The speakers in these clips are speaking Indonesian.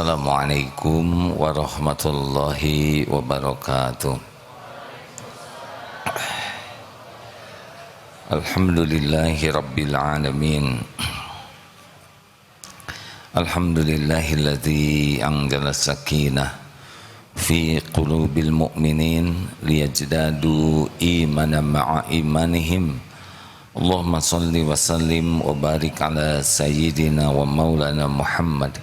Assalamualaikum warahmatullahi wabarakatuh. Alhamdulillahi rabbil alamin. Alhamdulillahilladzi anzala sakinah fi qulubil mu'minin liyajdadu imanan ma'a imanihim. Allahumma salli wa sallim wa barik ala sayyidina wa maulana Muhammad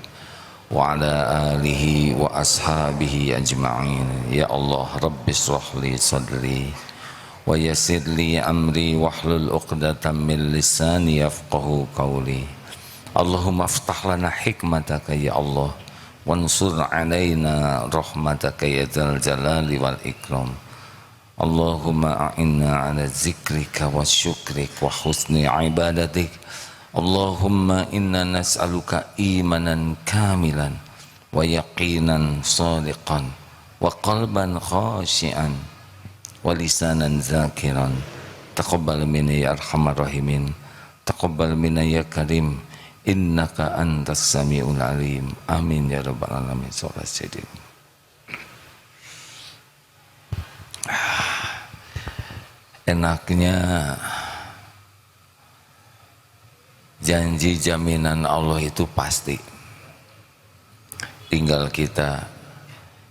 wa ala alihi wa ashabihi ajma'in. Ya Allah, Rabbi shrah li sadri wa yassir li amri wahlul 'uqdatam min lisani yafqahu qawli. Allahumma aftah lana hikmataka ya Allah, wansur alaina rahmataka ya dzal jalali wal ikram. Allahumma a'inna ala zikrika wa syukrik wa husni ibadatik. Allahumma inna nas'aluka imanan kamilan wa yaqinan sadiqan wa qalban khashi'an wa lisanan zakiran. Taqabbal minna ya arhamar rahimin, taqabbal minna ya karim, innaka antas sami'ul alim. Amin ya rabbal alamin. Salat sedih. Enaknya janji jaminan Allah itu pasti. Tinggal kita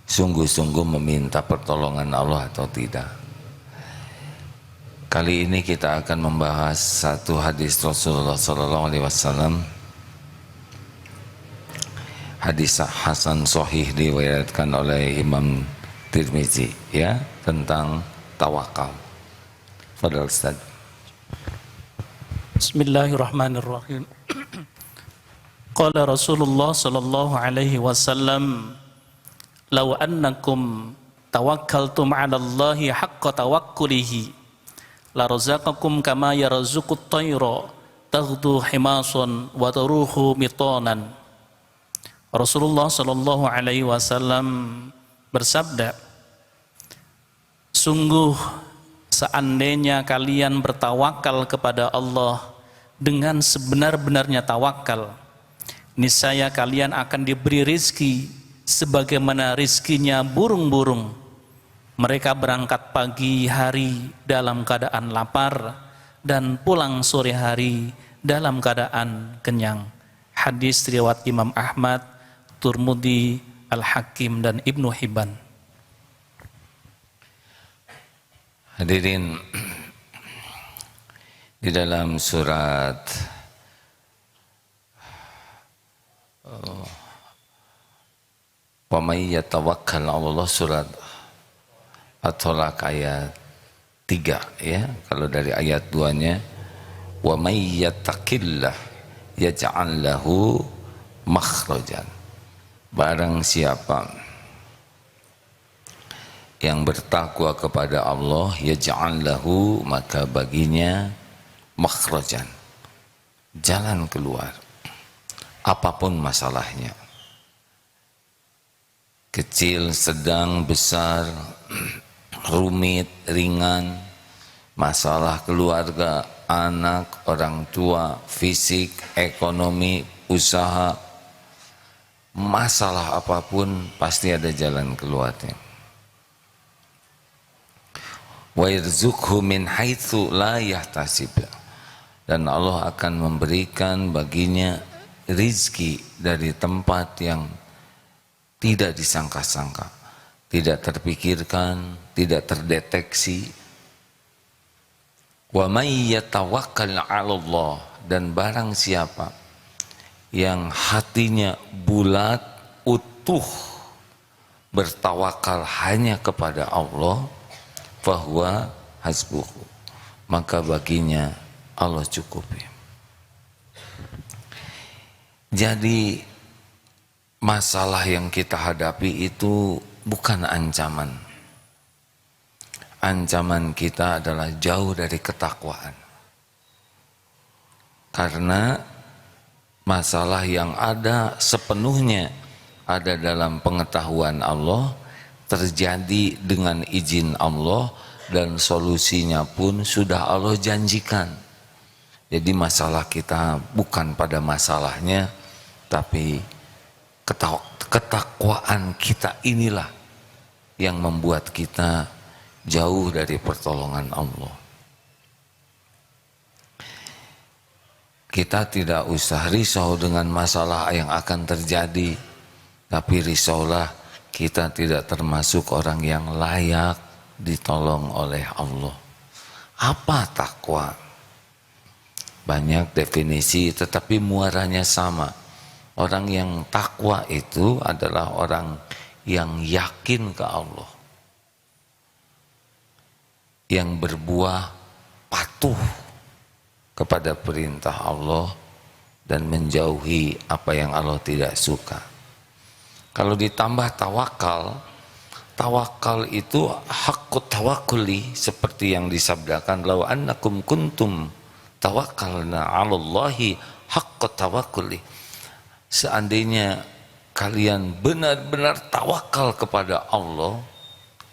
sungguh-sungguh meminta pertolongan Allah atau tidak. Kali ini kita akan membahas satu hadis Rasulullah SAW. Hadis Hasan Sahih diriwayatkan oleh Imam Tirmizi, ya, tentang tawakal. Fadhal Ustaz. Bismillahirrahmanirrahim. Qala Rasulullah sallallahu alaihi wasallam, "Law annakum tawakkaltum 'ala Allahi haqqa tawakkulihi, la razaqakum kama yarzuqut tayra taghdu himasan wa taruhu mitanan." Rasulullah sallallahu alaihi wasallam bersabda, sungguh seandainya kalian bertawakal kepada Allah dengan sebenar-benarnya tawakal, niscaya kalian akan diberi rizki sebagaimana rizkinya burung-burung. Mereka berangkat pagi hari dalam keadaan lapar dan pulang sore hari dalam keadaan kenyang. Hadis riwayat Imam Ahmad, Turmudi, Al-Hakim, dan Ibnu Hibban. Hadirin, di dalam surat wa may yatawakkal 'ala Allah, surat At-Tolaq ayat 3, ya. Kalau dari ayat 2-nya, wa may yattaqillah yaj'al lahu makhrajan. Barang siapa yang bertakwa kepada Allah, yaj'al lahu, maka baginya makhrajan, jalan keluar apapun masalahnya, kecil, sedang, besar, rumit, ringan, masalah keluarga, anak, orang tua, fisik, ekonomi, usaha, masalah apapun pasti ada jalan keluarnya. Wa yarzuqhu min haitsu la yahtasib, dan Allah akan memberikan baginya rizki dari tempat yang tidak disangka-sangka, tidak terpikirkan, tidak terdeteksi. Wa may yatawakkal 'ala Allah, dan barang siapa yang hatinya bulat, utuh, bertawakal hanya kepada Allah, fahuwa hasbuhu, maka baginya Allah cukupi. Jadi masalah yang kita hadapi itu bukan ancaman. Ancaman kita adalah jauh dari ketakwaan. Karena masalah yang ada sepenuhnya ada dalam pengetahuan Allah, terjadi dengan izin Allah, dan solusinya pun sudah Allah janjikan. Jadi masalah kita bukan pada masalahnya, tapi ketakwaan kita inilah yang membuat kita jauh dari pertolongan Allah. Kita tidak usah risau dengan masalah yang akan terjadi, tapi risaulah kita tidak termasuk orang yang layak ditolong oleh Allah. Apa takwa? Banyak definisi, tetapi muaranya sama. Orang yang takwa itu adalah orang yang yakin ke Allah, yang berbuah patuh kepada perintah Allah dan menjauhi apa yang Allah tidak suka. Kalau ditambah tawakal, tawakal itu haqqut tawakkuli, seperti yang disabdakan law annakum kuntum tawakkalna 'alallahi haqqut tawakkuli. Seandainya kalian benar-benar tawakal kepada Allah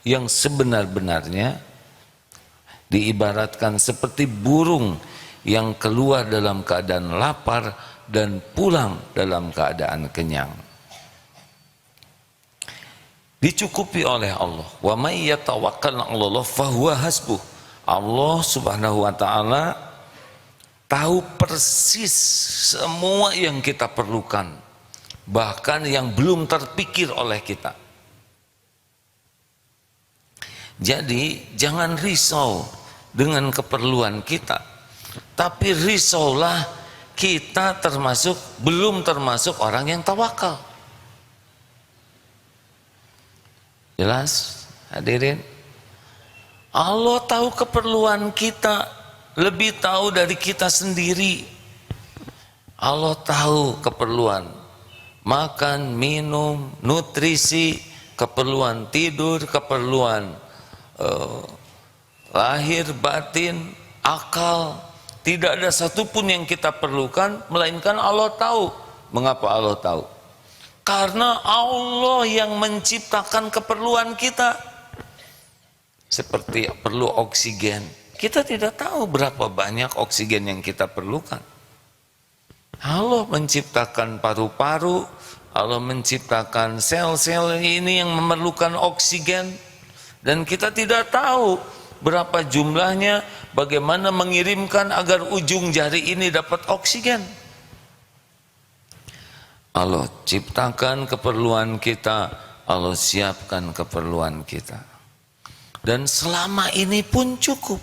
yang sebenar-benarnya, diibaratkan seperti burung yang keluar dalam keadaan lapar dan pulang dalam keadaan kenyang. Dicukupi oleh Allah. Wa may yatawakkal 'alallah fahuwa hasbuh. Allah Subhanahu wa taala tahu persis semua yang kita perlukan, bahkan yang belum terpikir oleh kita. Jadi jangan risau dengan keperluan kita, tapi risaulah kita belum termasuk orang yang tawakal. Jelas hadirin? Allah tahu keperluan kita, lebih tahu dari kita sendiri. Allah tahu keperluan makan, minum, nutrisi, keperluan tidur, keperluan lahir, batin, akal. Tidak ada satupun yang kita perlukan, melainkan Allah tahu. Mengapa Allah tahu? Karena Allah yang menciptakan keperluan kita. Seperti perlu oksigen, kita tidak tahu berapa banyak oksigen yang kita perlukan. Allah menciptakan paru-paru, Allah menciptakan sel-sel ini yang memerlukan oksigen, dan kita tidak tahu berapa jumlahnya, bagaimana mengirimkan agar ujung jari ini dapat oksigen. Allah ciptakan keperluan kita, Allah siapkan keperluan kita. Dan selama ini pun cukup.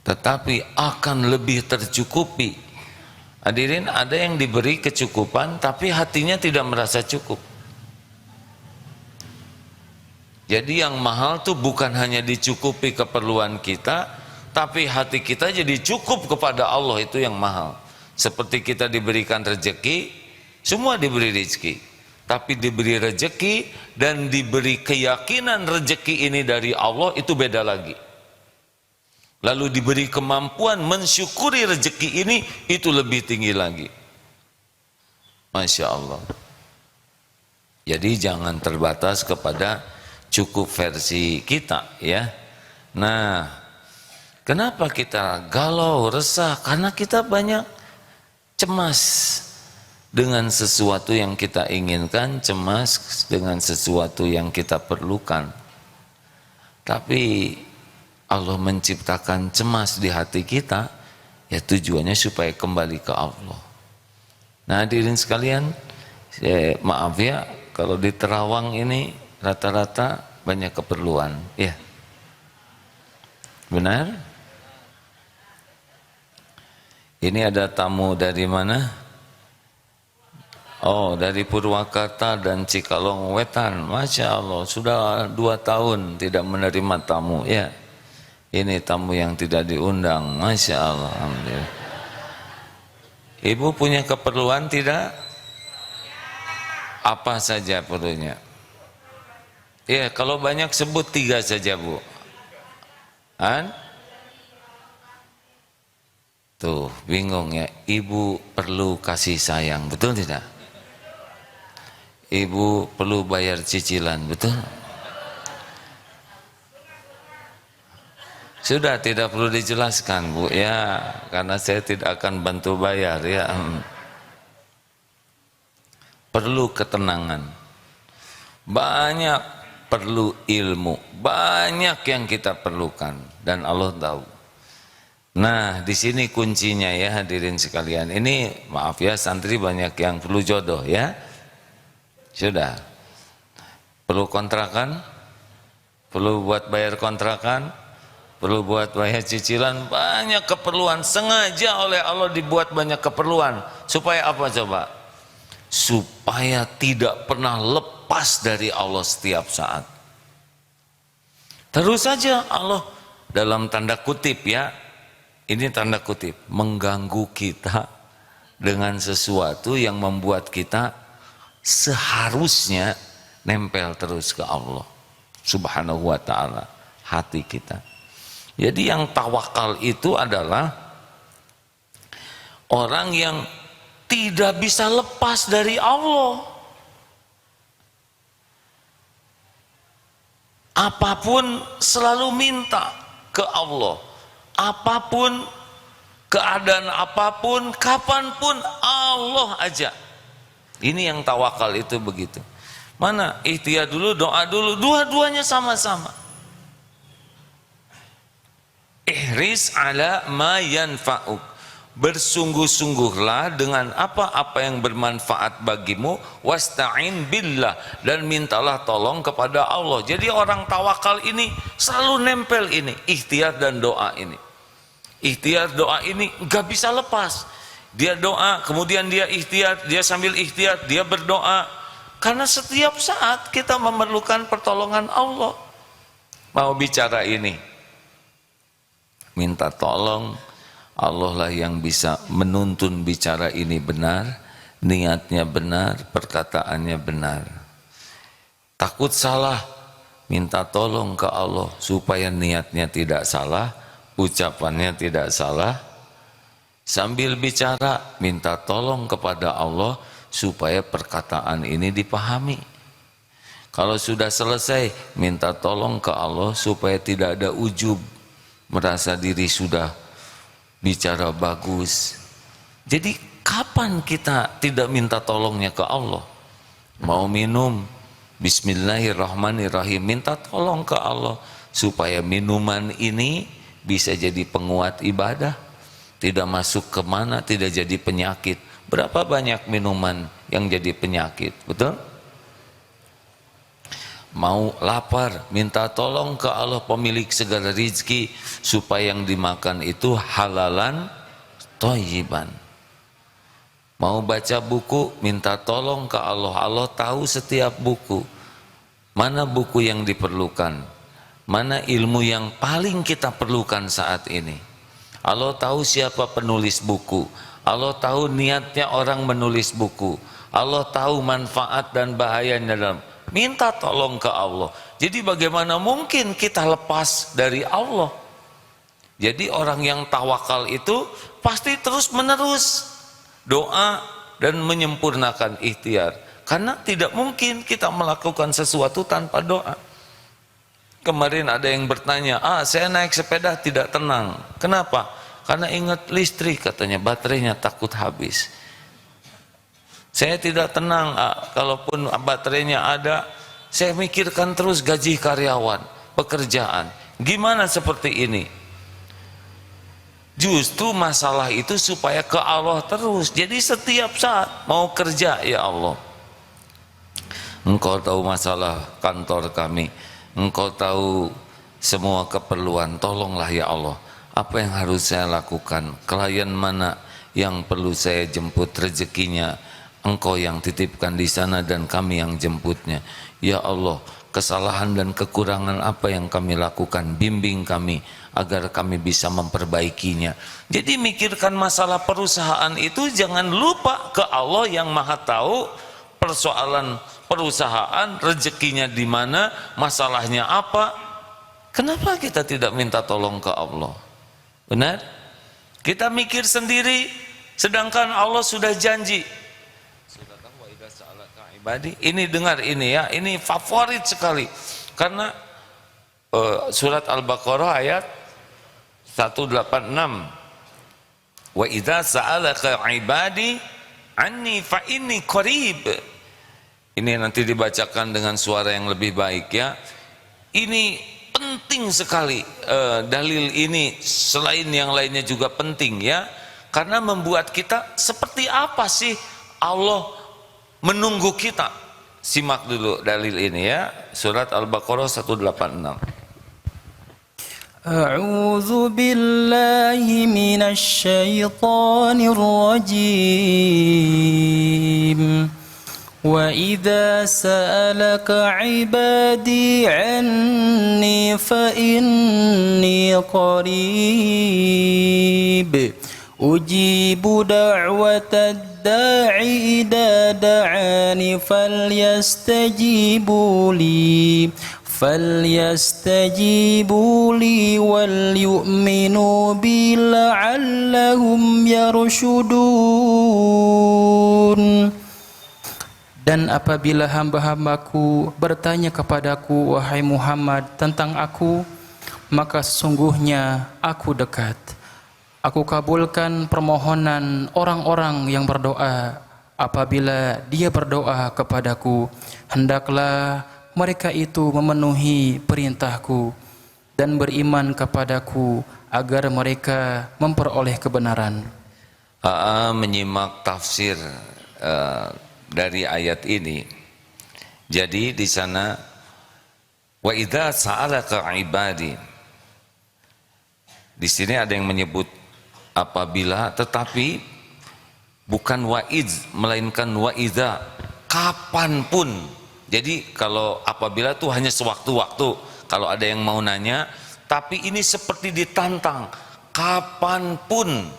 Tetapi akan lebih tercukupi. Hadirin, ada yang diberi kecukupan tapi hatinya tidak merasa cukup. Jadi yang mahal tuh bukan hanya dicukupi keperluan kita, tapi hati kita jadi cukup kepada Allah, itu yang mahal. Seperti kita diberikan rezeki, semua diberi rezeki, tapi diberi rezeki dan diberi keyakinan rezeki ini dari Allah, itu beda lagi. Lalu diberi kemampuan mensyukuri rezeki ini, itu lebih tinggi lagi. Masya Allah. Jadi jangan terbatas kepada cukup versi kita, ya. Nah, kenapa kita galau, resah? Karena kita banyak cemas dengan sesuatu yang kita inginkan, cemas dengan sesuatu yang kita perlukan. Tapi Allah menciptakan cemas di hati kita, ya tujuannya supaya kembali ke Allah. Nah hadirin sekalian, maaf ya kalau di Terawang ini rata-rata banyak keperluan, ya. Benar? Ini ada tamu dari mana? Oh, dari Purwakarta dan Cikalong Wetan. Masya Allah, sudah 2 tahun tidak menerima tamu, ya. Ini tamu yang tidak diundang. Masya Allah, alhamdulillah. Ibu punya keperluan tidak? Apa saja perlunya? Ya, kalau banyak sebut 3 saja, Bu. Tuh, bingung ya. Ibu perlu kasih sayang, betul tidak? Ibu perlu bayar cicilan, betul? Sudah tidak perlu dijelaskan, Bu, ya, karena saya tidak akan bantu bayar, ya. perlu ketenangan, banyak perlu ilmu, banyak yang kita perlukan dan Allah tahu. Nah, di sini kuncinya ya hadirin sekalian. Ini maaf ya, santri banyak yang perlu jodoh ya. Sudah. Perlu kontrakan, perlu buat bayar kontrakan, perlu buat bayar cicilan, banyak keperluan. Sengaja oleh Allah dibuat banyak keperluan. Supaya apa coba? Supaya tidak pernah lepas dari Allah setiap saat. Terus saja Allah dalam tanda kutip ya, ini tanda kutip, mengganggu kita dengan sesuatu yang membuat kita seharusnya nempel terus ke Allah Subhanahu wa ta'ala, hati kita. Jadi yang tawakal itu adalah orang yang tidak bisa lepas dari Allah. Apapun selalu minta ke Allah. Apapun, keadaan apapun, kapanpun Allah aja. Ini yang tawakal itu begitu. Mana ikhtiar dulu, doa dulu, dua-duanya sama-sama. Ihris ala ma yanfa'uk. Bersungguh-sungguhlah dengan apa-apa yang bermanfaat bagimu, wasta'in billah, dan mintalah tolong kepada Allah. Jadi orang tawakal ini selalu nempel ini, ikhtiar dan doa ini. Ikhtiar doa ini gak bisa lepas. Dia doa, kemudian dia ikhtiar, dia sambil ikhtiar, dia berdoa. Karena setiap saat kita memerlukan pertolongan Allah. Mau bicara ini, minta tolong, Allah lah yang bisa menuntun bicara ini benar, niatnya benar, perkataannya benar. Takut salah, minta tolong ke Allah supaya niatnya tidak salah, ucapannya tidak salah. Sambil bicara, minta tolong kepada Allah supaya perkataan ini dipahami. Kalau sudah selesai, minta tolong ke Allah supaya tidak ada ujub, merasa diri sudah bicara bagus. Jadi kapan kita tidak minta tolongnya ke Allah? Mau minum, bismillahirrahmanirrahim, minta tolong ke Allah supaya minuman ini bisa jadi penguat ibadah, tidak masuk kemana, tidak jadi penyakit. Berapa banyak minuman yang jadi penyakit, betul? Mau lapar, minta tolong ke Allah pemilik segala rizki supaya yang dimakan itu halalan thayyiban. Mau baca buku, minta tolong ke Allah. Allah tahu setiap buku, mana buku yang diperlukan, mana ilmu yang paling kita perlukan saat ini. Allah tahu siapa penulis buku, Allah tahu niatnya orang menulis buku, Allah tahu manfaat dan bahayanya dalam. Minta tolong ke Allah. Jadi bagaimana mungkin kita lepas dari Allah? Jadi orang yang tawakal itu pasti terus menerus doa dan menyempurnakan ikhtiar. Karena tidak mungkin kita melakukan sesuatu tanpa doa. Kemarin ada yang bertanya, saya naik sepeda tidak tenang. Kenapa? Karena ingat listrik, katanya baterainya takut habis. Saya tidak tenang, kalaupun baterainya ada, saya mikirkan terus gaji karyawan, pekerjaan. Gimana seperti ini? Justru masalah itu supaya ke Allah terus. Jadi setiap saat mau kerja, ya Allah, Engkau tahu masalah kantor kami, Engkau tahu semua keperluan, tolonglah ya Allah. Apa yang harus saya lakukan? Klien mana yang perlu saya jemput rezekinya? Engkau yang titipkan di sana dan kami yang jemputnya. Ya Allah, kesalahan dan kekurangan apa yang kami lakukan, bimbing kami agar kami bisa memperbaikinya. Jadi mikirkan masalah perusahaan itu jangan lupa ke Allah yang Maha tahu persoalan perusahaan, rezekinya di mana, masalahnya apa. Kenapa kita tidak minta tolong ke Allah? Benar? Kita mikir sendiri sedangkan Allah sudah janji. Ini dengar ini ya, ini favorit sekali karena surat Al-Baqarah ayat 186. Wa idza sa'alaka ibadi anni fa inni qarib Ini nanti dibacakan dengan suara yang lebih baik ya. Ini penting sekali, dalil ini selain yang lainnya juga penting ya, karena membuat kita seperti apa sih Allah menunggu kita. Simak dulu dalil ini ya, surat Al-Baqarah 186. A'udzu billahi minasy syaithanir rajim. وَإِذَا سَأَلَكَ عِبَادِي عَنِّي فَإِنِّي قَرِيبٌ أُجِيبُ دَعْوَةَ الدَّاعِ إِذَا دَعَانِ فَلْيَسْتَجِيبُوا لِي وَلْيُؤْمِنُوا بِي لَعَلَّهُمْ يَرْشُدُونَ. Dan apabila hamba-hambaku bertanya kepadaku, wahai Muhammad, tentang aku, maka sesungguhnya aku dekat. Aku kabulkan permohonan orang-orang yang berdoa. Apabila dia berdoa kepadaku, hendaklah mereka itu memenuhi perintahku dan beriman kepadaku agar mereka memperoleh kebenaran. Menyimak tafsir dari ayat ini. Jadi di sana wa idza sa'alaka ibadi. Di sini ada yang menyebut apabila, tetapi bukan wa'idz melainkan wa idza, kapanpun. Jadi kalau apabila itu hanya sewaktu-waktu kalau ada yang mau nanya, tapi ini seperti ditantang, kapanpun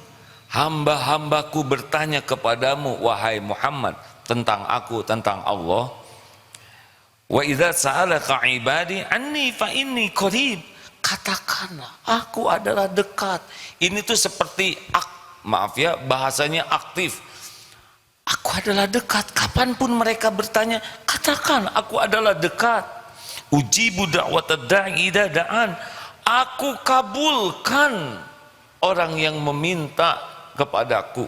hamba-hambaku bertanya kepadamu wahai Muhammad tentang aku, tentang Allah. Wa idza sa'alaka ibadi anni fa inni qarib. Katakanlah aku adalah dekat. Ini tuh seperti bahasanya aktif. Aku adalah dekat. Kapanpun mereka bertanya, katakan aku adalah dekat. Ujibu da'watad da'i idza da'an. Aku kabulkan orang yang meminta kepadaku.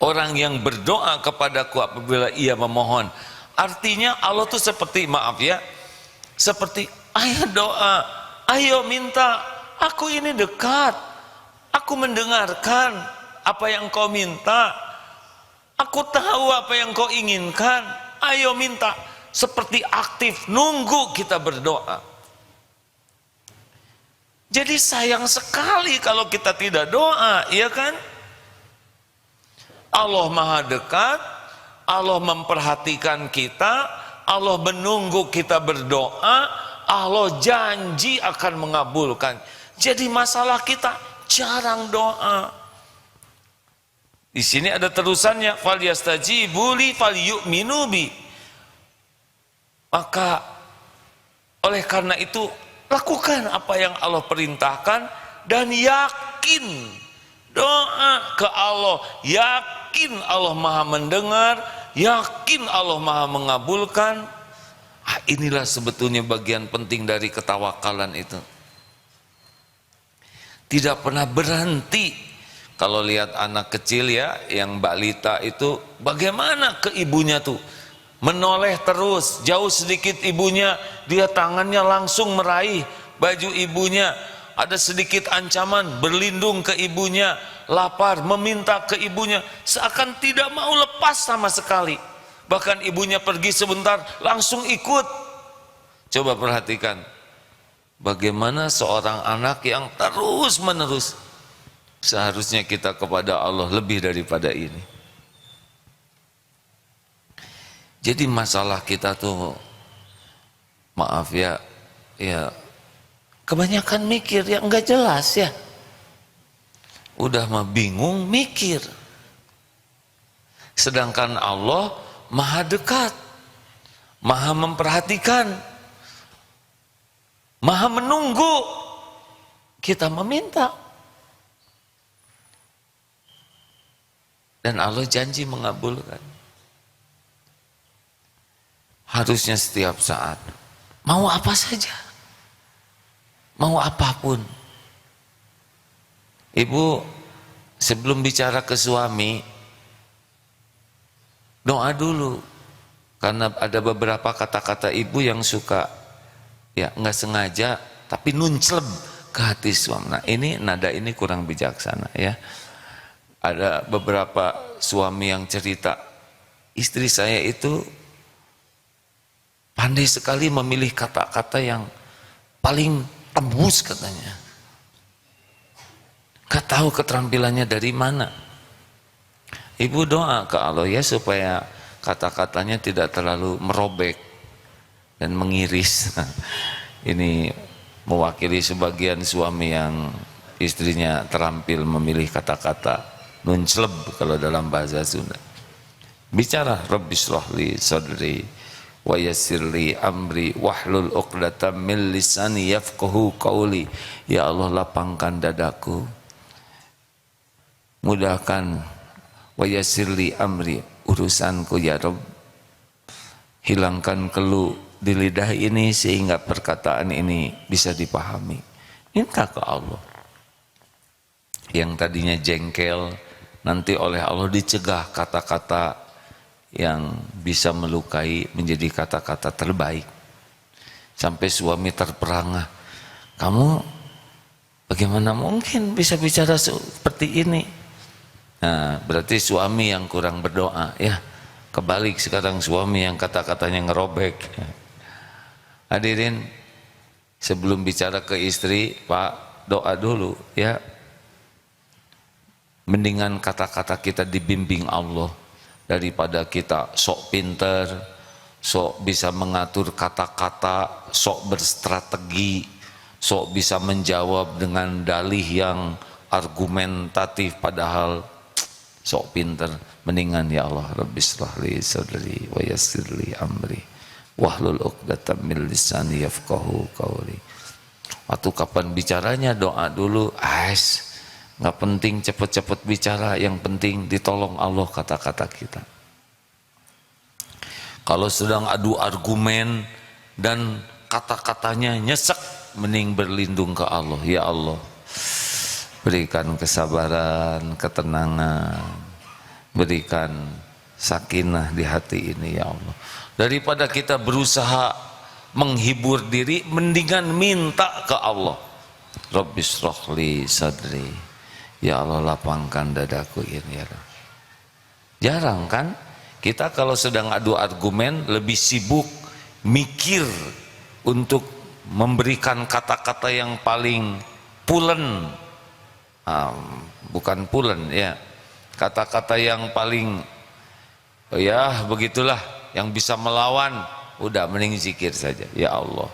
Orang yang berdoa kepadaku apabila ia memohon. Artinya Allah tuh seperti, seperti ayo doa, ayo minta, aku ini dekat, aku mendengarkan apa yang kau minta, aku tahu apa yang kau inginkan, ayo minta. Seperti aktif, nunggu kita berdoa. Jadi sayang sekali kalau kita tidak doa, iya kan? Allah maha dekat, Allah memperhatikan kita, Allah menunggu kita berdoa, Allah janji akan mengabulkan. Jadi masalah kita jarang doa. Di sini ada terusannya, falyastajibu li falyu'minu bi. Maka oleh karena itu lakukan apa yang Allah perintahkan dan yakin, doa ke Allah, yakin Allah maha mendengar, yakin Allah maha mengabulkan. Inilah sebetulnya bagian penting dari ketawakalan itu. Tidak pernah berhenti. Kalau lihat anak kecil ya, yang balita itu, bagaimana ke ibunya tuh, menoleh terus, jauh sedikit ibunya, dia tangannya langsung meraih baju ibunya. Ada sedikit ancaman, berlindung ke ibunya, lapar, meminta ke ibunya, seakan tidak mau lepas sama sekali. Bahkan ibunya pergi sebentar, langsung ikut. Coba perhatikan, bagaimana seorang anak yang terus menerus. Seharusnya kita kepada Allah lebih daripada ini. Jadi masalah kita tuh, ya kebanyakan mikir yang enggak jelas ya. Udah mah bingung mikir. Sedangkan Allah maha dekat, maha memperhatikan, maha menunggu kita meminta. Dan Allah janji mengabulkan. Harusnya setiap saat, mau apa saja, mau apapun. Ibu sebelum bicara ke suami, doa dulu. Karena ada beberapa kata-kata ibu yang suka ya nggak sengaja tapi nuncleb ke hati suami. Nah ini nada ini kurang bijaksana ya. Ada beberapa suami yang cerita, istri saya itu pandai sekali memilih kata-kata yang paling tembus katanya. Gak tahu keterampilannya dari mana. Ibu doa ke Allah ya supaya kata-katanya tidak terlalu merobek dan mengiris. Ini mewakili sebagian suami yang istrinya terampil memilih kata-kata nuncleb kalau dalam bahasa Sunda. Bicara Rabbi shrahli sadri wa yassirli amri wahlul 'uqdatam min lisani yafqahu qawli. Ya Allah, lapangkan dadaku, mudahkan wa yassirli amri, urusanku ya Rabb, hilangkan keluh di lidah ini sehingga perkataan ini bisa dipahami. Minta ke Allah. Yang tadinya jengkel nanti oleh Allah dicegah kata-kata yang bisa melukai menjadi kata-kata terbaik. Sampai suami terperangah, kamu bagaimana mungkin bisa bicara seperti ini? Nah, berarti suami yang kurang berdoa ya. Kebalik sekarang suami yang kata-katanya ngerobek. Hadirin, sebelum bicara ke istri, Pak, doa dulu ya. Mendingan kata-kata kita dibimbing Allah daripada kita sok pinter, sok bisa mengatur kata-kata, sok berstrategi, sok bisa menjawab dengan dalih yang argumentatif padahal sok pinter. Mendingan ya Allah, Rabbi shrahli sadri wa yassirli amri wahlul 'uqdatam min lisani yafqahu qawli. Waktu kapan bicaranya doa dulu, nggak penting cepet-cepet bicara, yang penting ditolong Allah kata-kata kita. Kalau sedang adu argumen dan kata-katanya nyesek, mending berlindung ke Allah. Ya Allah, berikan kesabaran, ketenangan, berikan sakinah di hati ini ya Allah. Daripada kita berusaha menghibur diri, mendingan minta ke Allah. Rabbi shrahli sadri, ya Allah lapangkan dadaku ini ya Allah. Jarang kan kita kalau sedang adu argumen lebih sibuk mikir untuk memberikan kata-kata yang paling pulen, bukan pulen ya, kata-kata yang paling ya begitulah, yang bisa melawan. Udah mending zikir saja. Ya Allah,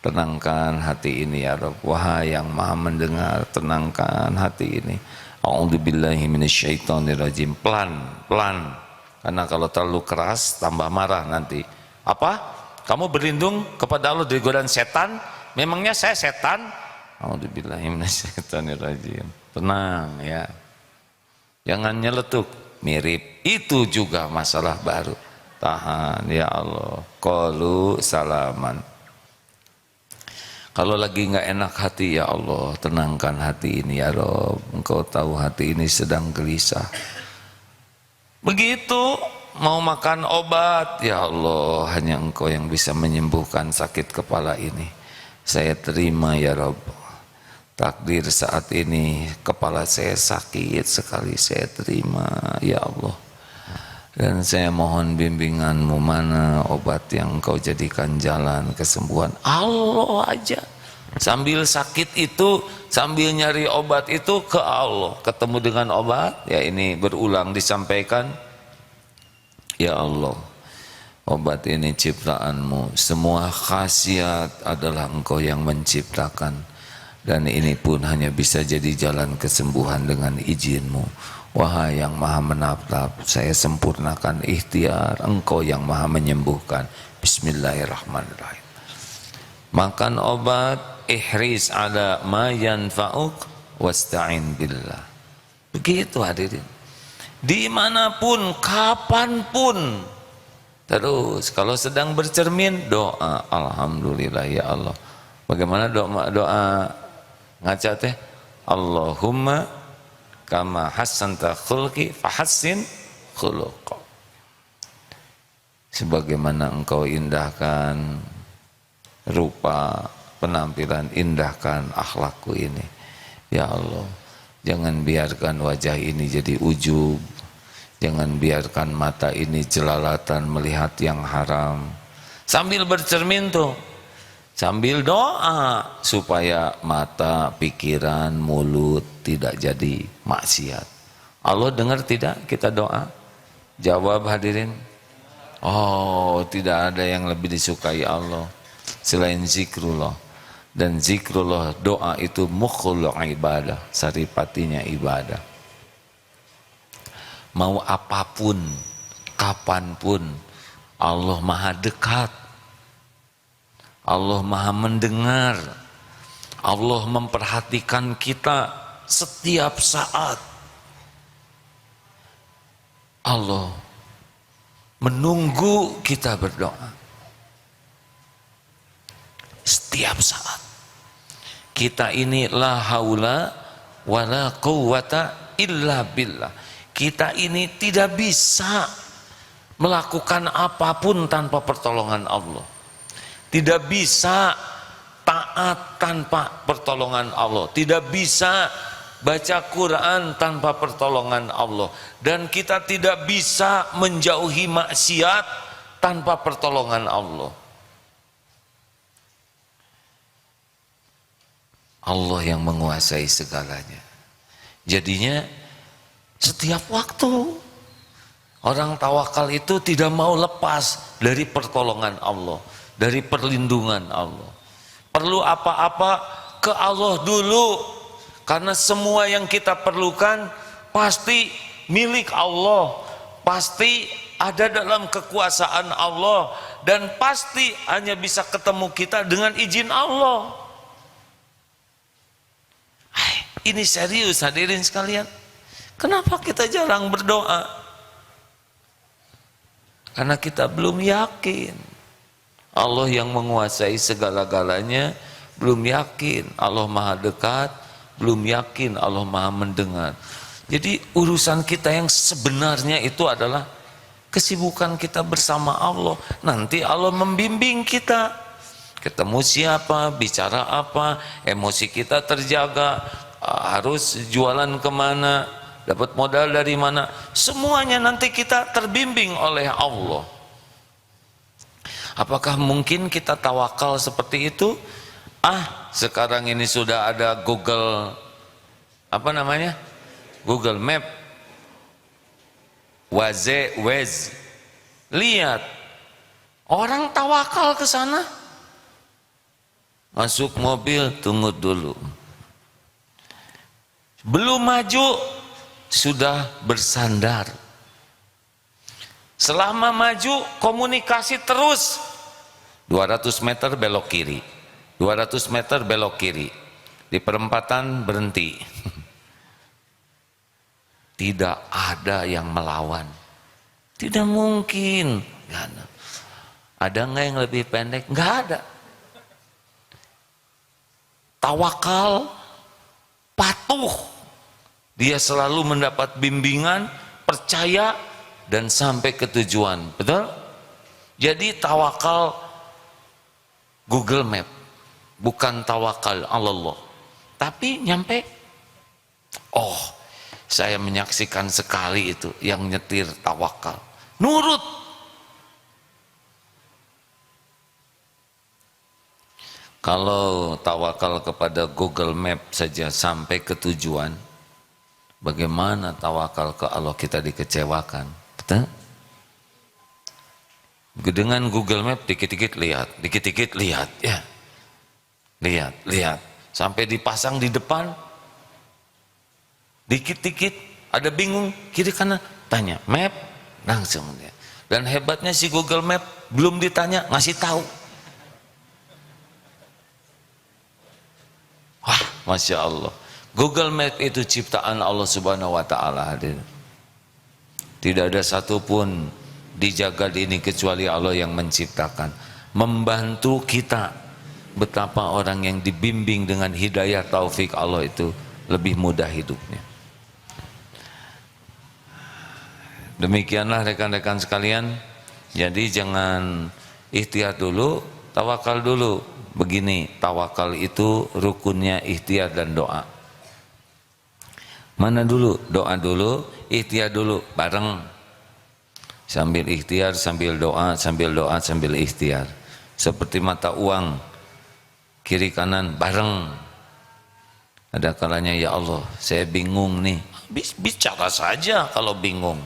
tenangkan hati ini ya Rabb. Wahai yang maha mendengar, tenangkan hati ini. A'udzubillahi minasyaitonirrajim. Pelan-pelan, karena kalau terlalu keras tambah marah nanti. Apa? Kamu berlindung kepada Allah dari godaan setan? Memangnya saya setan? A'udzubillahi minasyaitonirrajim. Tenang ya, jangan nyeletuk. Mirip itu juga masalah baru. Tahan ya Allah. Qalu salaman. Kalau lagi nggak enak hati, ya Allah, tenangkan hati ini ya Rabb. Engkau tahu hati ini sedang gelisah. Begitu mau makan obat, ya Allah, hanya Engkau yang bisa menyembuhkan sakit kepala ini. Saya terima ya Rabb. Takdir saat ini kepala saya sakit sekali, saya terima ya Allah. Dan saya mohon bimbinganmu, mana obat yang Engkau jadikan jalan kesembuhan. Allah aja. Sambil sakit itu, sambil nyari obat itu ke Allah. Ketemu dengan obat, ya ini berulang disampaikan. Ya Allah, obat ini ciptaanmu. Semua khasiat adalah Engkau yang menciptakan. Dan ini pun hanya bisa jadi jalan kesembuhan dengan izin-Mu. Wahai yang maha menatap, saya sempurnakan ikhtiar, Engkau yang maha menyembuhkan. Bismillahirrahmanirrahim. Makan obat, ihris ala ma yanfa'uk wasta'in billah. Begitu hadirin. Dimanapun, kapanpun. Terus kalau sedang bercermin, doa. Alhamdulillah ya Allah. Bagaimana doa ngaca teh? Allahumma kama hassanta khulqi fahassin khuluqa. sebagaimana Engkau indahkan rupa, penampilan, indahkan akhlakku ini. Ya Allah, jangan biarkan wajah ini jadi ujub, jangan biarkan mata ini jelalatan melihat yang haram. Sambil bercermin tuh, sambil doa supaya mata, pikiran, mulut tidak jadi maksiat. Allah dengar tidak kita doa? Jawab hadirin. Oh, tidak ada yang lebih disukai Allah selain zikrullah. Dan zikrullah, doa itu mukhul ibadah, saripatinya ibadah. Mau apapun, kapanpun, Allah maha dekat, Allah maha mendengar, Allah memperhatikan kita setiap saat. Allah menunggu kita berdoa setiap saat. Kita ini la haula wala quwwata illa billah. Kita ini tidak bisa melakukan apapun tanpa pertolongan Allah. Tidak bisa taat tanpa pertolongan Allah. Tidak bisa baca Quran tanpa pertolongan Allah. Dan kita tidak bisa menjauhi maksiat tanpa pertolongan Allah. Allah yang menguasai segalanya. Jadinya setiap waktu orang tawakal itu tidak mau lepas dari pertolongan Allah, dari perlindungan Allah. Perlu apa-apa ke Allah dulu, karena semua yang kita perlukan pasti milik Allah, pasti ada dalam kekuasaan Allah, dan pasti hanya bisa ketemu kita dengan izin Allah. Ini serius hadirin sekalian. Kenapa kita jarang berdoa? Karena kita belum yakin Allah yang menguasai segala-galanya, belum yakin Allah maha dekat, belum yakin Allah maha mendengar. Jadi urusan kita yang sebenarnya itu adalah kesibukan kita bersama Allah. Nanti Allah membimbing kita, ketemu siapa, bicara apa, emosi kita terjaga, harus jualan kemana, dapat modal dari mana, semuanya nanti kita terbimbing oleh Allah. Apakah mungkin kita tawakal seperti itu? Sekarang ini sudah ada Google, apa namanya? Google Map, Waze. Lihat, orang tawakal ke sana. Masuk mobil, tunggu dulu. Belum maju sudah bersandar. Selama maju komunikasi terus. 200 meter belok kiri, 200 meter belok kiri, di perempatan berhenti. Tidak ada yang melawan, tidak mungkin. Gak ada. Ada nggak yang lebih pendek? Nggak ada. Tawakal, patuh. Dia selalu mendapat bimbingan, percaya, dan sampai ke tujuan. Betul? Jadi tawakal Google Map, bukan tawakal Allah. Tapi nyampe, saya menyaksikan sekali itu yang nyetir tawakal. Nurut. Kalau tawakal kepada Google Map saja sampai ke tujuan, bagaimana tawakal ke Allah kita dikecewakan? Betul? Dengan Google Map dikit-dikit lihat, dikit-dikit lihat, ya. Lihat. Sampai dipasang di depan, dikit-dikit ada bingung, kiri kanan, tanya, map, langsung lihat. Dan hebatnya si Google Map belum ditanya, ngasih tahu. Wah, Masya Allah. Google Map itu ciptaan Allah Subhanahu wa Ta'ala, hadir. Tidak ada satupun di jagat ini kecuali Allah yang menciptakan, membantu kita. Betapa orang yang dibimbing dengan hidayah taufik Allah itu lebih mudah hidupnya. Demikianlah rekan-rekan sekalian, Jadi jangan ikhtiar dulu, tawakal dulu. Begini, tawakal itu rukunnya ikhtiar dan doa. Mana dulu? Doa dulu, ikhtiar dulu, bareng. Sambil ikhtiar, sambil doa, sambil doa, sambil ikhtiar. Seperti mata uang, kiri kanan bareng. Ada kalanya, ya Allah, saya bingung nih. Bicara saja kalau bingung.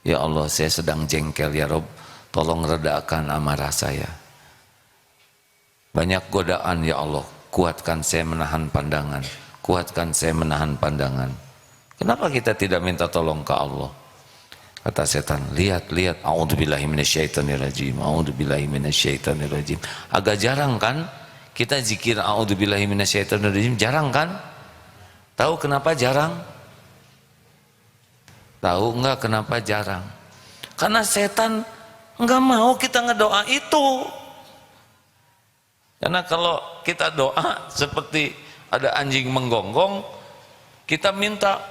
Ya Allah, saya sedang jengkel, ya Rob, tolong redakan amarah saya. Banyak godaan, ya Allah, kuatkan saya menahan pandangan. Kuatkan saya menahan pandangan. Kenapa kita tidak minta tolong ke Allah? Kata setan, lihat, a'udzubillahi minasyaitonirrajim, a'udzubillahi minasyaitonirrajim. Agak jarang kan kita zikir a'udzubillahi minasyaitonirrajim, jarang kan? Tahu kenapa jarang? Tahu enggak kenapa jarang? Karena setan enggak mau kita ngedoa itu. Karena kalau kita doa seperti ada anjing menggonggong, kita minta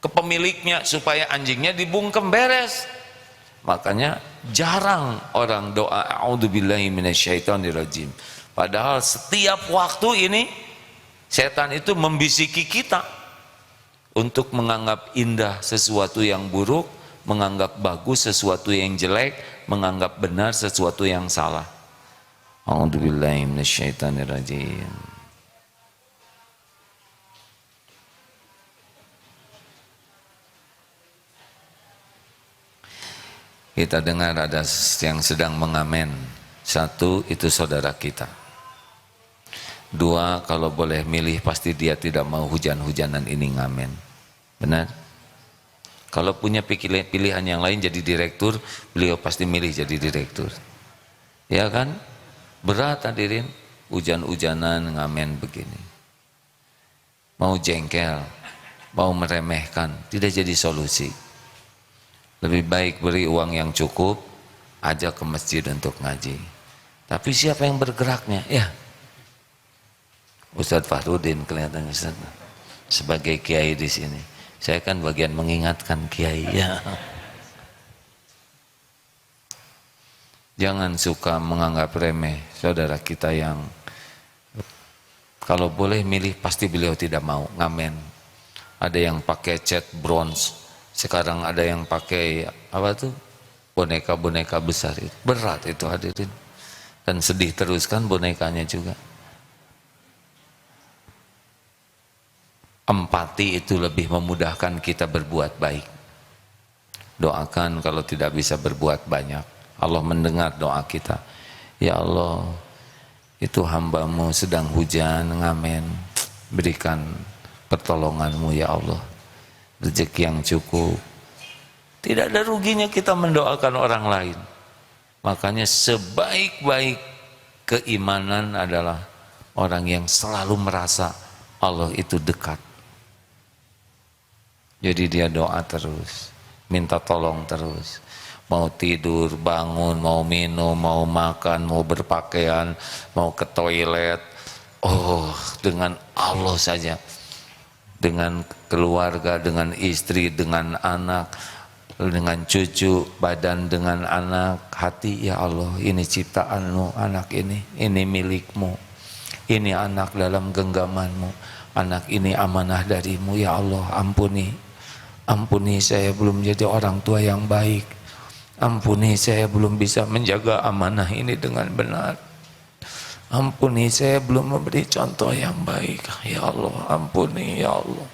ke pemiliknya supaya anjingnya dibungkem beres. Makanya jarang orang doa a'udzubillahi minasyaitonirrajim. Padahal setiap waktu ini setan itu membisiki kita untuk menganggap indah sesuatu yang buruk, menganggap bagus sesuatu yang jelek, menganggap benar sesuatu yang salah. A'udzubillahi minasyaitonirrajim. Kita dengar ada yang sedang mengamen. Satu, itu saudara kita. Dua, kalau boleh milih pasti dia tidak mau hujan-hujanan ini ngamen. Benar? Kalau punya pilihan yang lain jadi direktur, beliau pasti milih jadi direktur. Ya kan? Berat hadirin, hujan-hujanan ngamen begini. Mau jengkel, mau meremehkan, tidak jadi solusi. Lebih baik beri uang yang cukup, ajak ke masjid untuk ngaji. Tapi siapa yang bergeraknya? Ya, Ustadz Fahrudin kelihatannya Ustadz, sebagai kiai di sini. Saya kan bagian mengingatkan kiai. Ya. Jangan suka menganggap remeh saudara kita yang kalau boleh milih pasti beliau tidak mau ngamen. Ada yang pakai cat bronze. Sekarang ada yang pakai apa tuh boneka-boneka besar itu. Berat itu hadirin. Dan sedih terus kan bonekanya juga. Empati itu lebih memudahkan kita berbuat baik. Doakan kalau tidak bisa berbuat banyak. Allah mendengar doa kita. Ya Allah, itu hambamu sedang hujan, ngamen. Berikan pertolonganmu ya Allah. Rezeki yang cukup. Tidak ada ruginya kita mendoakan orang lain. Makanya sebaik-baik keimanan adalah orang yang selalu merasa Allah itu dekat. Jadi dia doa terus, minta tolong terus. Mau tidur, bangun, mau minum, mau makan, mau berpakaian, mau ke toilet. Oh, dengan Allah saja. Dengan keluarga, dengan istri, dengan anak, dengan cucu, badan dengan anak, hati, ya Allah, ini ciptaanmu, anak ini milikmu, ini anak dalam genggamanmu, anak ini amanah darimu, ya Allah, ampuni saya belum jadi orang tua yang baik, ampuni saya belum bisa menjaga amanah ini dengan benar, ampuni saya belum memberi contoh yang baik, ya Allah, ampuni ya Allah.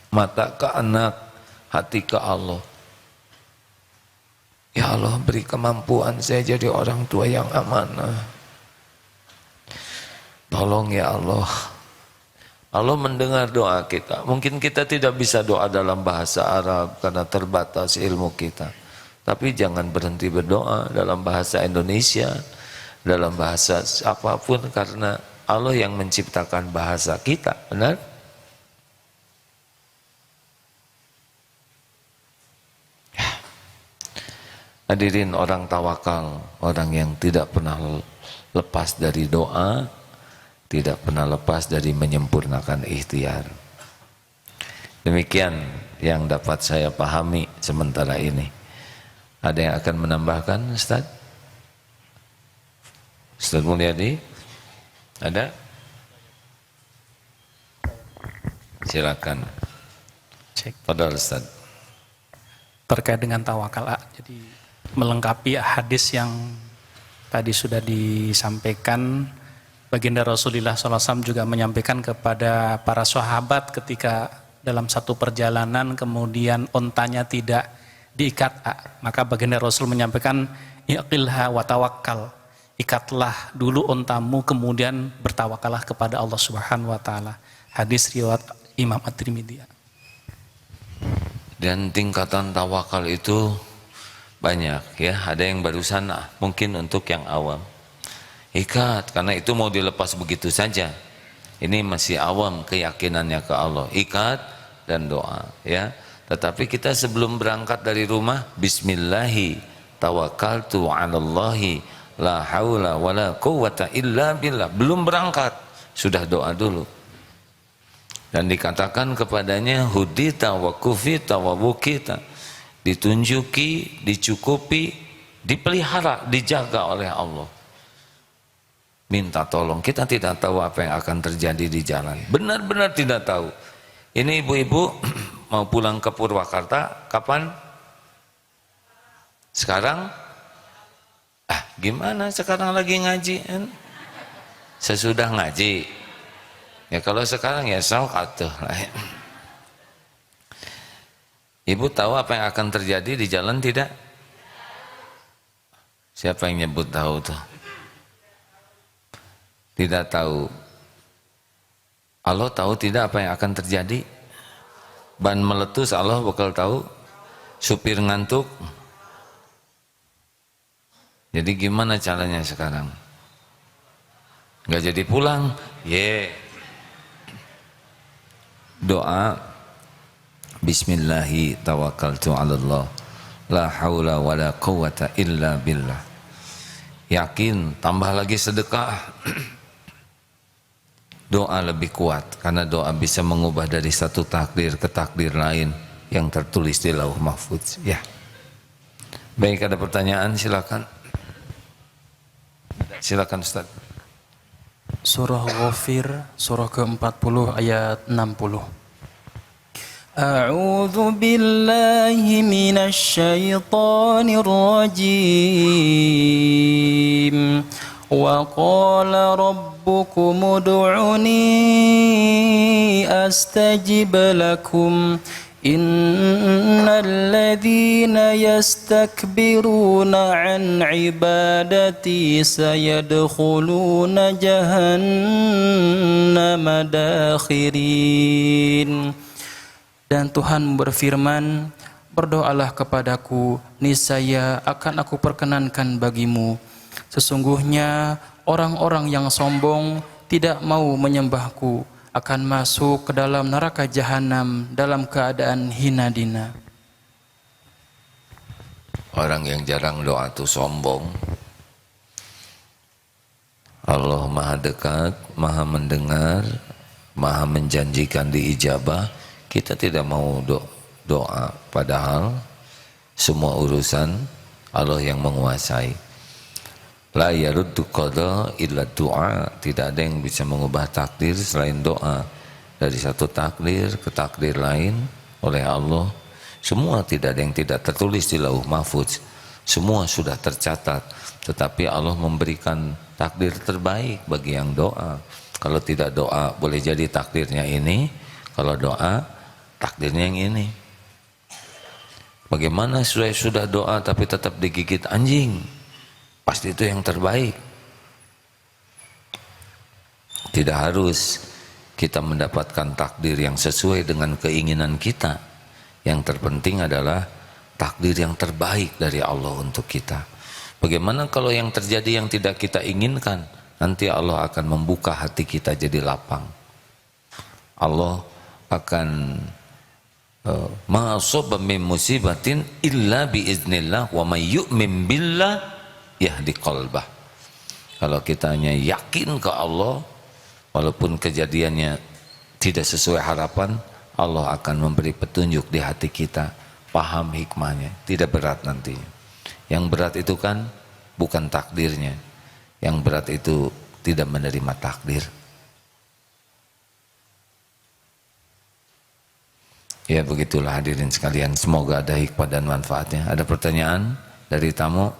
Mata ke anak, hati ke Allah. Ya Allah, beri kemampuan saya jadi orang tua yang amanah. Tolong ya Allah. Allah mendengar doa kita. Mungkin kita tidak bisa doa dalam bahasa Arab karena terbatas ilmu kita. Tapi jangan berhenti berdoa dalam bahasa Indonesia, dalam bahasa apapun, karena Allah yang menciptakan bahasa kita, benar? Hadirin, orang tawakal, orang yang tidak pernah lepas dari doa, tidak pernah lepas dari menyempurnakan ikhtiar. Demikian yang dapat saya pahami sementara ini. Ada yang akan menambahkan, Ustaz? Ustaz Mulyadi? Ada? Silakan. Cek. Fadhal Ustaz. Terkait dengan tawakal, jadi melengkapi hadis yang tadi sudah disampaikan, baginda Rasulullah SAW juga menyampaikan kepada para sahabat ketika dalam satu perjalanan kemudian ontanya tidak diikat, maka baginda Rasul menyampaikan iqilha wa tawakkal, ikatlah dulu ontamu kemudian bertawakallah kepada Allah Subhanahu wa taala. Hadis riwayat Imam At-Tirmidzi. Dan tingkatan tawakal itu banyak ya. Ada yang barusan mungkin untuk yang awam. Ikat, karena itu mau dilepas begitu saja. Ini masih awam keyakinannya ke Allah. Ikat dan doa ya. Tetapi kita sebelum berangkat dari rumah, bismillahi tawakkaltu 'alallahi la haula wala quwwata illa billah. Belum berangkat sudah doa dulu. Dan dikatakan kepadanya hudita wa kufita wa wukita, ditunjuki, dicukupi, dipelihara, dijaga oleh Allah. Minta tolong, kita tidak tahu apa yang akan terjadi di jalan, benar-benar tidak tahu. Ini ibu-ibu mau pulang ke Purwakarta kapan? Sekarang? Gimana sekarang lagi ngaji kan? Sesudah ngaji ya, kalau sekarang ya sok atuh. Ibu tahu apa yang akan terjadi di jalan tidak? Siapa yang nyebut tahu tuh? Tidak tahu. Allah tahu tidak apa yang akan terjadi? Ban meletus Allah bakal tahu? Supir ngantuk? Jadi gimana caranya sekarang? Nggak jadi pulang? Doa bismillahi tawakkaltu 'alallah la haula wala quwwata illa billah. Yakin, tambah lagi sedekah. Doa lebih kuat karena doa bisa mengubah dari satu takdir ke takdir lain yang tertulis di Lauh Mahfuz ya. Baik, ada pertanyaan, silakan. Silakan Ustaz. Surah Ghafir, surah ke-40 ayat 60. A'udzu billahi minasy syaithanir rajim. Wa qala rabbukum ud'uni astajib lakum. Innal ladzina yastakbiruna an ibadati sayadkhuluna jahannama dakhirin. Dan Tuhan berfirman, berdoalah kepadaku, niscaya akan aku perkenankan bagimu. Sesungguhnya orang-orang yang sombong tidak mau menyembahku akan masuk ke dalam neraka jahanam dalam keadaan hina dina. Orang yang jarang doa itu sombong. Allah maha dekat, maha mendengar, maha menjanjikan diijabah. Kita tidak mau doa, padahal semua urusan Allah yang menguasai. La yaruddu qada illa du'a. Tidak ada yang bisa mengubah takdir selain doa. Dari satu takdir ke takdir lain oleh Allah. Semua tidak ada yang tidak tertulis di Lauh Mahfuz. Semua sudah tercatat. Tetapi Allah memberikan takdir terbaik bagi yang doa. Kalau tidak doa boleh jadi takdirnya ini. Kalau doa takdirnya yang ini. Bagaimana sudah doa tapi tetap digigit anjing? Pasti itu yang terbaik. Tidak harus kita mendapatkan takdir yang sesuai dengan keinginan kita. Yang terpenting adalah takdir yang terbaik dari Allah untuk kita. Bagaimana kalau yang terjadi yang tidak kita inginkan? Nanti Allah akan membuka hati kita jadi lapang. Allah akan ma asaba min musibatin illa biiznillah wa may yu'min billah yahdi qalbah. Kalau kita hanya yakin ke Allah, walaupun kejadiannya tidak sesuai harapan, Allah akan memberi petunjuk di hati kita, paham hikmahnya, tidak berat nantinya. Yang berat itu kan bukan takdirnya. Yang berat itu tidak menerima takdir. Ya begitulah hadirin sekalian, semoga ada hikmah dan manfaatnya. Ada pertanyaan dari tamu?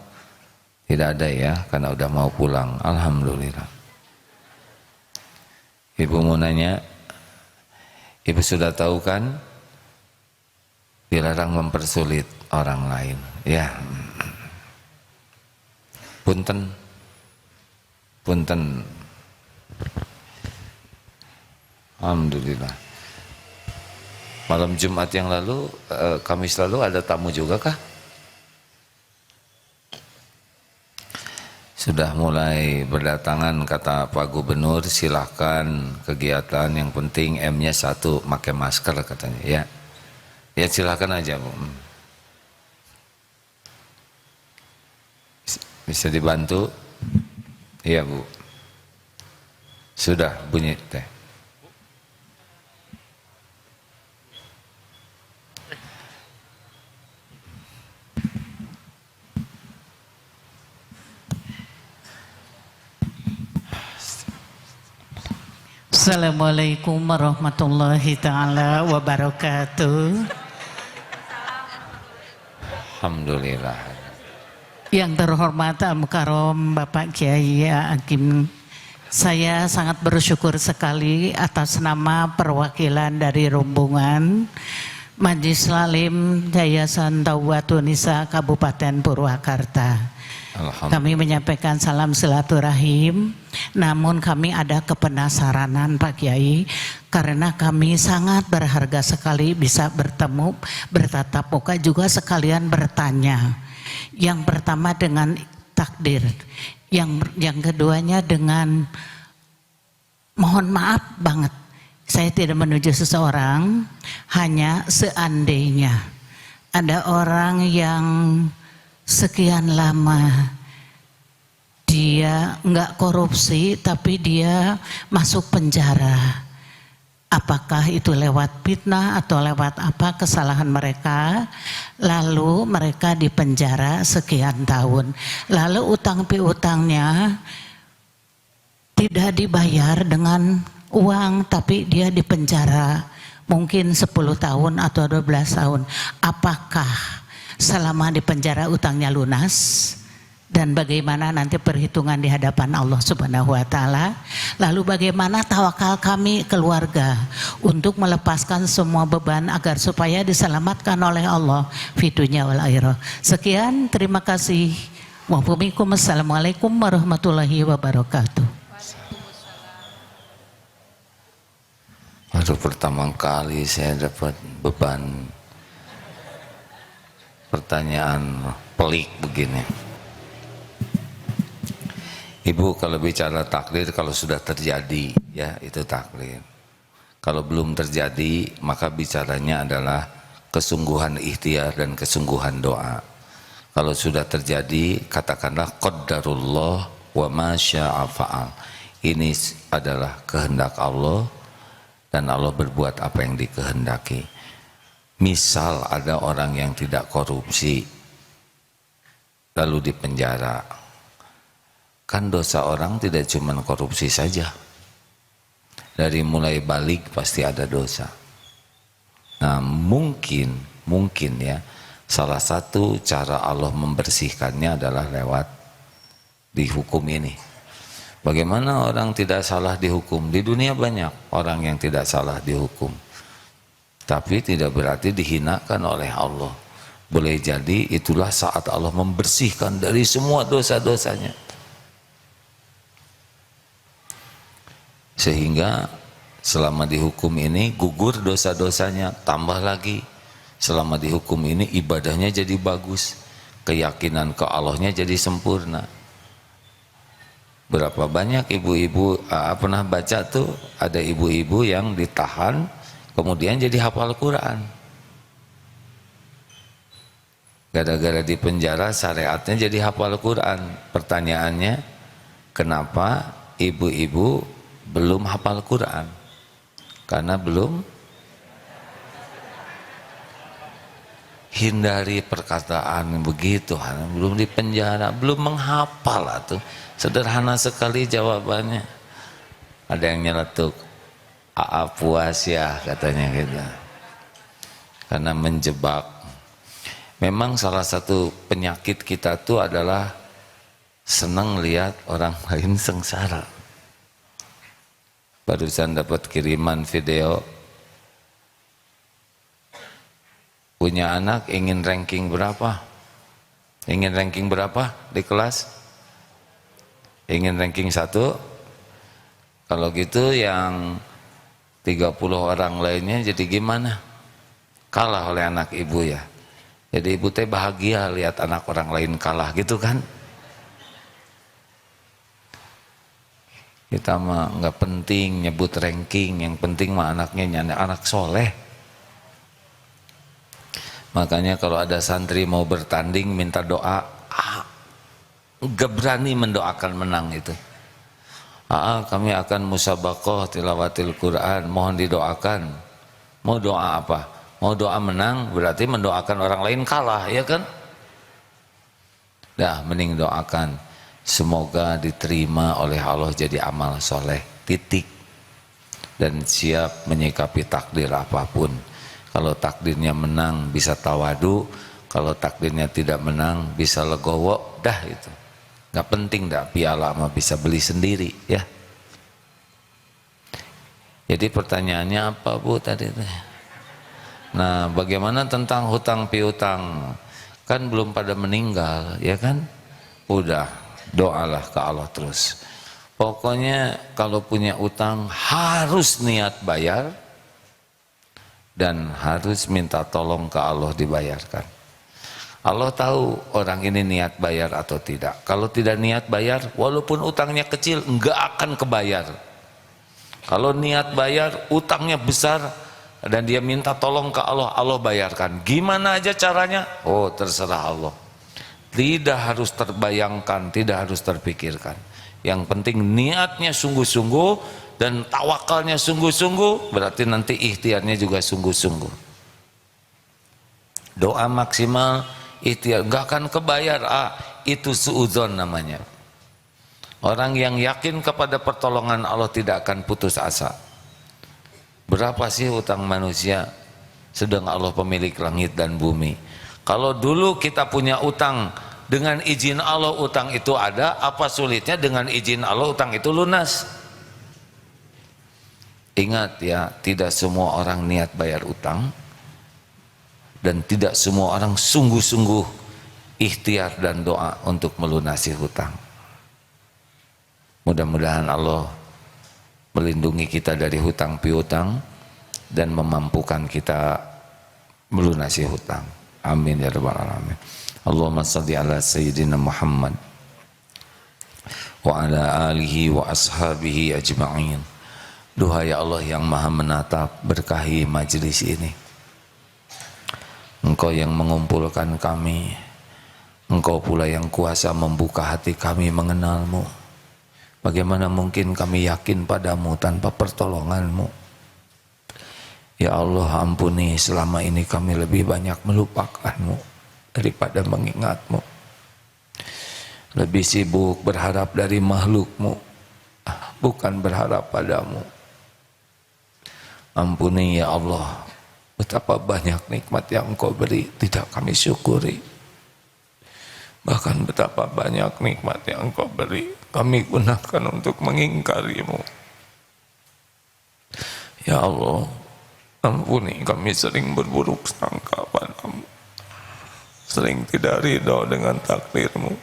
Tidak ada ya, karena udah mau pulang. Alhamdulillah. Ibu mau nanya, ibu sudah tahu kan dilarang mempersulit orang lain. Ya, punten, punten. Alhamdulillah. Malam Jumat yang lalu, Kamis lalu ada tamu juga kah? Sudah mulai berdatangan, kata Pak Gubernur, silahkan kegiatan, yang penting M-nya 1, pakai masker katanya. Ya, ya silahkan aja Bu. Bisa dibantu? Iya Bu. Sudah bunyi teh. Assalamualaikum warahmatullahi ta'ala wabarakatuh. Alhamdulillah. Yang terhormat Al-Mukarram Bapak Kiai Hakim, saya sangat bersyukur sekali atas nama perwakilan dari rombongan Majelis Lalim Yayasan Tawbatun Nisa Kabupaten Purwakarta. Kami menyampaikan salam silaturahim, namun kami ada kepenasaranan Pak Kiai, karena kami sangat berharga sekali bisa bertemu, bertatap muka, juga sekalian bertanya. Yang pertama dengan takdir, yang keduanya dengan mohon maaf banget, saya tidak menuju seseorang, hanya seandainya ada orang yang sekian lama dia nggak korupsi tapi dia masuk penjara, apakah itu lewat fitnah atau lewat apa kesalahan mereka, lalu mereka dipenjara sekian tahun, lalu utang piutangnya tidak dibayar dengan uang tapi dia dipenjara mungkin 10 tahun atau 12 tahun, apakah selama di penjara utangnya lunas, dan bagaimana nanti perhitungan di hadapan Allah Subhanahu wa taala? Lalu bagaimana tawakal kami keluarga untuk melepaskan semua beban agar supaya diselamatkan oleh Allah fi dunya wal akhirah. Sekian, terima kasih. Wassalamualaikum warahmatullahi wabarakatuh. Baru pertama kali saya dapat beban pertanyaan pelik begini. Ibu, kalau bicara takdir, kalau sudah terjadi ya itu takdir. Kalau belum terjadi maka bicaranya adalah kesungguhan ikhtiar dan kesungguhan doa. Kalau sudah terjadi katakanlah qadarullah wa ma syaa fa'al. Ini adalah kehendak Allah dan Allah berbuat apa yang dikehendaki. Misal ada orang yang tidak korupsi lalu dipenjara, kan dosa orang tidak cuma korupsi saja, dari mulai balik pasti ada dosa. Nah mungkin ya salah satu cara Allah membersihkannya adalah lewat dihukum ini. Bagaimana orang tidak salah dihukum? Di dunia banyak orang yang tidak salah dihukum, tapi tidak berarti dihinakan oleh Allah. Boleh jadi itulah saat Allah membersihkan dari semua dosa-dosanya, sehingga selama dihukum ini gugur dosa-dosanya, tambah lagi selama dihukum ini ibadahnya jadi bagus, keyakinan ke Allahnya jadi sempurna. Berapa banyak ibu-ibu pernah baca tuh, ada ibu-ibu yang ditahan kemudian jadi hafal Quran. Gara-gara di penjara syariatnya jadi hafal Quran. Pertanyaannya, kenapa ibu-ibu belum hafal Quran? Karena belum hindari perkataan begitu, belum di penjara, belum menghafal tuh. Sederhana sekali jawabannya. Ada yang nyeletuk, "Aa puas ya," katanya gitu. Karena menjebak. Memang salah satu penyakit kita tuh adalah senang lihat orang lain sengsara. Barusan dapat kiriman video, punya anak ingin ranking berapa? Ingin ranking berapa di kelas? Ingin ranking 1? Kalau gitu yang 30 orang lainnya jadi gimana? Kalah oleh anak ibu ya. Jadi ibu teh bahagia lihat anak orang lain kalah gitu kan? Kita mah nggak penting nyebut ranking, yang penting mah anaknya anak soleh. Makanya kalau ada santri mau bertanding minta doa, gak berani mendoakan menang itu. Kami akan musabaqah tilawatil Quran, mohon didoakan. Mau doa apa? Mau doa menang berarti mendoakan orang lain kalah, ya kan? Dah, mending doakan semoga diterima oleh Allah jadi amal soleh, titik. Dan siap menyikapi takdir apapun. Kalau takdirnya menang bisa tawadu, kalau takdirnya tidak menang bisa legowo, dah itu. Gak penting dah, piala mah bisa beli sendiri ya. Jadi pertanyaannya apa Bu tadi? Nah, bagaimana tentang hutang piutang? Kan belum pada meninggal, ya kan? Udah, doalah ke Allah terus. Pokoknya kalau punya utang harus niat bayar dan harus minta tolong ke Allah dibayarkan. Allah tahu orang ini niat bayar atau tidak. Kalau tidak niat bayar, walaupun utangnya kecil, enggak akan kebayar. Kalau niat bayar, utangnya besar, dan dia minta tolong ke Allah, Allah bayarkan. Gimana aja caranya? Oh, terserah Allah. Tidak harus terbayangkan, tidak harus terpikirkan. Yang penting niatnya sungguh-sungguh, dan tawakalnya sungguh-sungguh, berarti nanti ikhtiarnya juga sungguh-sungguh. Doa maksimal, ikhtiar, enggak akan kebayar, itu suudzon namanya. Orang yang yakin kepada pertolongan Allah tidak akan putus asa. Berapa sih utang manusia? Sedang Allah pemilik langit dan bumi. Kalau dulu kita punya utang, dengan izin Allah utang itu ada, apa sulitnya dengan izin Allah utang itu lunas? Ingat ya, tidak semua orang niat bayar utang, dan tidak semua orang sungguh-sungguh ikhtiar dan doa untuk melunasi hutang. Mudah-mudahan Allah melindungi kita dari hutang piutang dan memampukan kita melunasi hutang. Amin ya rabbal alamin. Allahumma shalli ala sayyidina Muhammad wa ala alihi wa ashabihi ajma'in. Duhai Allah yang maha menatap, berkahi majelis ini. Engkau yang mengumpulkan kami, Engkau pula yang kuasa membuka hati kami mengenalmu. Bagaimana mungkin kami yakin padamu tanpa pertolonganmu? Ya Allah, ampuni selama ini kami lebih banyak melupakanmu daripada mengingatmu. Lebih sibuk berharap dari makhlukmu, bukan berharap padamu. Ampuni ya Allah, betapa banyak nikmat yang Engkau beri tidak kami syukuri. Bahkan betapa banyak nikmat yang Engkau beri kami gunakan untuk mengingkarimu. Ya Allah, ampuni kami sering berburuk sangka padamu, sering tidak ridho dengan takdirmu,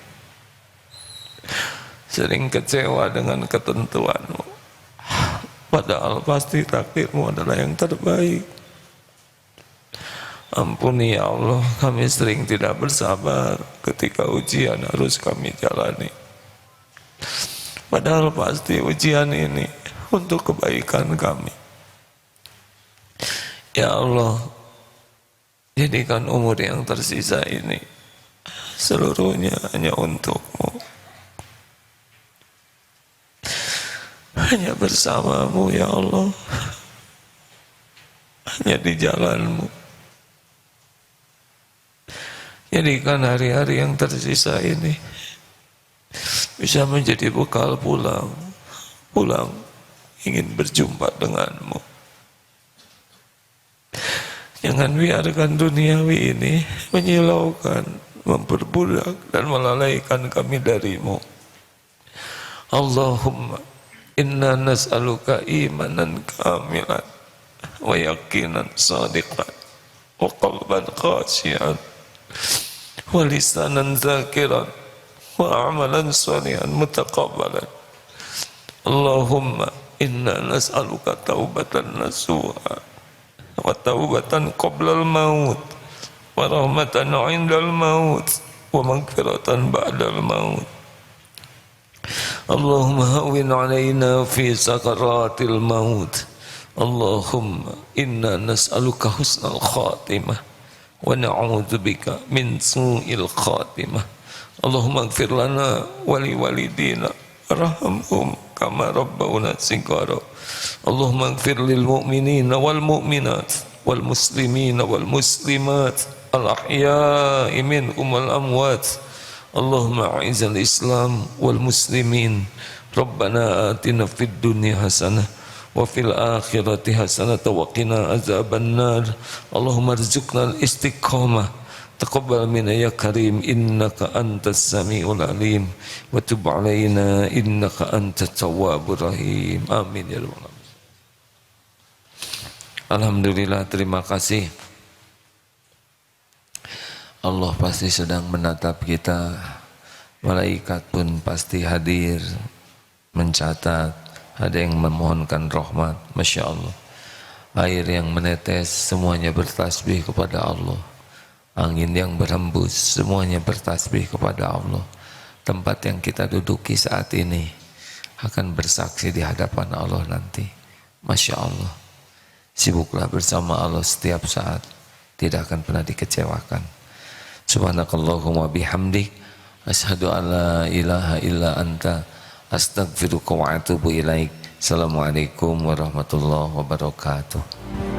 sering kecewa dengan ketentuanmu. Padahal pasti takdirmu adalah yang terbaik. Ampuni ya Allah, kami sering tidak bersabar ketika ujian harus kami jalani. Padahal pasti ujian ini untuk kebaikan kami. Ya Allah, jadikan umur yang tersisa ini seluruhnya hanya untuk-Mu. Hanya bersamamu ya Allah, hanya di jalan-Mu. Jadikan hari-hari yang tersisa ini bisa menjadi bekal pulang ingin berjumpa denganmu. Jangan biarkan duniawi ini menyilaukan, memperbudak dan melalaikan kami darimu. Allahumma inna nas'aluka imanan kamilan wa yaqinan sadiqan wa qalban khashi'an wa lisanan zakiran wa amalan salihan mutaqabbalan. Allahumma inna nas'aluka taubatan nasuha wa taubatan qoblal maut wa rahmatan indal maut wa maghfiratan ba'dal maut. Allahumma hawwin alaina fi sakaratil maut. Allahumma inna nas'aluka husnal khatimah wa na'udzubika min su'il khatimah. Allahumma ighfir lana wa li walidina warhamhum kama rabbawna shighara. Allahumma ighfir lil mu'minina wal mu'minat wal muslimina wal muslimat al ahya'i minhum wal amwat. Allahumma a'izal islam wal muslimin. Rabbana atina fid dunya hasanah wa fil akhirati hasanah wa qina azaban nar. Allahumma arzuqna al istiqamah. Taqabbal minna ya karim innaka antas samiul alim wa tub alaina innaka antat tawwabur rahim. Amin ya rabbal alamin. Alhamdulillah, terima kasih. Allah pasti sedang menatap kita. Malaikat pun pasti hadir mencatat. Ada yang memohonkan rahmat. Masya Allah. Air yang menetes semuanya bertasbih kepada Allah. Angin yang berhembus semuanya bertasbih kepada Allah. Tempat yang kita duduki saat ini akan bersaksi di hadapan Allah nanti. Masya Allah. Sibuklah bersama Allah setiap saat. Tidak akan pernah dikecewakan. Subhanakallahumma bihamdik. Asyhadu an la ilaha illa anta. Astaghfiruka wa atubu ilaik. Assalamualaikum warahmatullahi wabarakatuh.